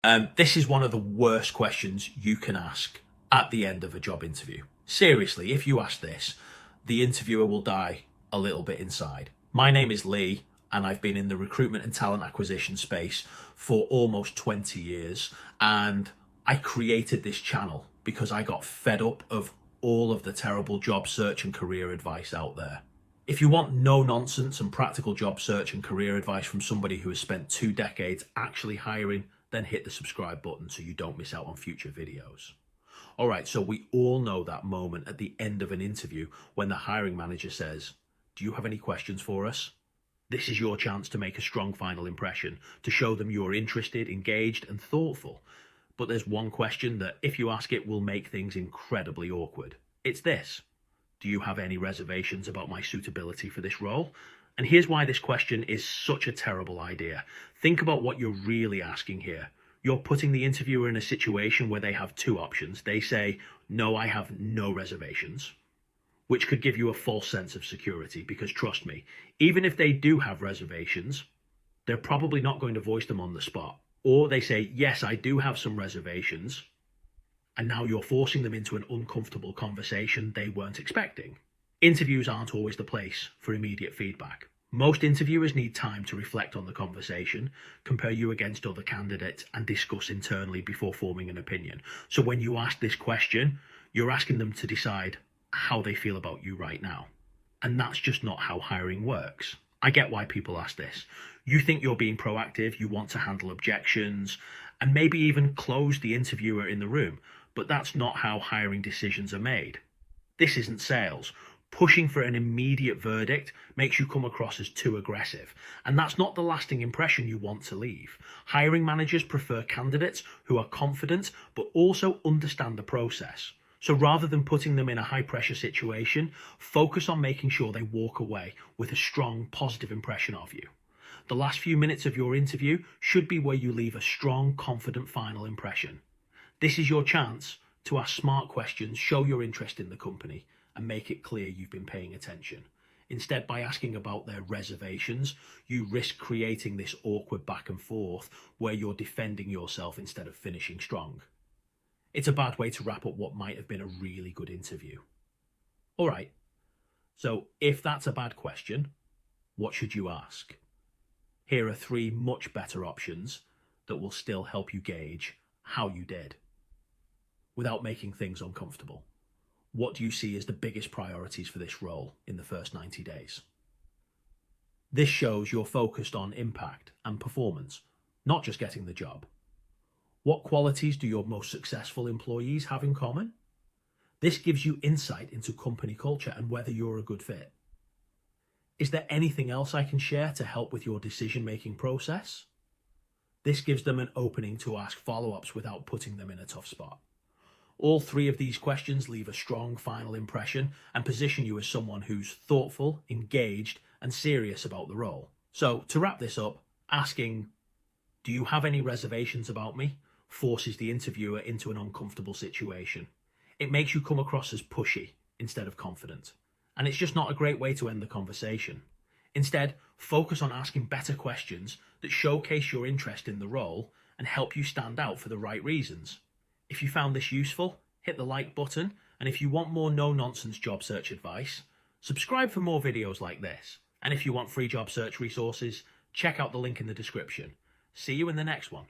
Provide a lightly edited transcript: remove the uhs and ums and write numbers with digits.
This is one of the worst questions you can ask at the end of a job interview. Seriously, if you ask this, the interviewer will die a little bit inside. My name is Lee, and I've been in the recruitment and talent acquisition space for almost 20 years. And I created this channel because I got fed up of all of the terrible job search and career advice out there. If you want no nonsense and practical job search and career advice from somebody who has spent 2 decades actually hiring, then hit the subscribe button so you don't miss out on future videos. All right, so we all know that moment at the end of an interview when the hiring manager says, "Do you have any questions for us?" This is your chance to make a strong final impression, to show them you're interested, engaged, and thoughtful. But there's one question that, if you ask it, will make things incredibly awkward. It's this: do you have any reservations about my suitability for this role? And here's why this question is such a terrible idea. Think about what you're really asking here. You're putting the interviewer in a situation where they have two options. They say, "No, I have no reservations," which could give you a false sense of security, because trust me, even if they do have reservations, they're probably not going to voice them on the spot. Or they say, "Yes, I do have some reservations," and now you're forcing them into an uncomfortable conversation they weren't expecting. Interviews aren't always the place for immediate feedback. Most interviewers need time to reflect on the conversation, compare you against other candidates, and discuss internally before forming an opinion. So when you ask this question, you're asking them to decide how they feel about you right now. And that's just not how hiring works. I get why people ask this. You think you're being proactive, you want to handle objections, and maybe even close the interviewer in the room, but that's not how hiring decisions are made. This isn't sales. Pushing for an immediate verdict makes you come across as too aggressive, and that's not the lasting impression you want to leave. Hiring managers prefer candidates who are confident but also understand the process. So rather than putting them in a high-pressure situation, focus on making sure they walk away with a strong, positive impression of you. The last few minutes of your interview should be where you leave a strong, confident final impression. This is your chance to ask smart questions, show your interest in the company, and make it clear you've been paying attention. Instead, by asking about their reservations, you risk creating this awkward back and forth where you're defending yourself instead of finishing strong. It's a bad way to wrap up what might have been a really good interview. All right, so if that's a bad question, what should you ask? Here are 3 much better options that will still help you gauge how you did without making things uncomfortable. What do you see as the biggest priorities for this role in the first 90 days? This shows you're focused on impact and performance, not just getting the job. What qualities do your most successful employees have in common? This gives you insight into company culture and whether you're a good fit. Is there anything else I can share to help with your decision-making process? This gives them an opening to ask follow-ups without putting them in a tough spot. All 3 of these questions leave a strong final impression and position you as someone who's thoughtful, engaged, and serious about the role. So to wrap this up, asking, "Do you have any reservations about me?" forces the interviewer into an uncomfortable situation. It makes you come across as pushy instead of confident. And it's just not a great way to end the conversation. Instead, focus on asking better questions that showcase your interest in the role and help you stand out for the right reasons. If you found this useful, hit the like button, and if you want more no-nonsense job search advice, subscribe for more videos like this. And if you want free job search resources, check out the link in the description. See you in the next one.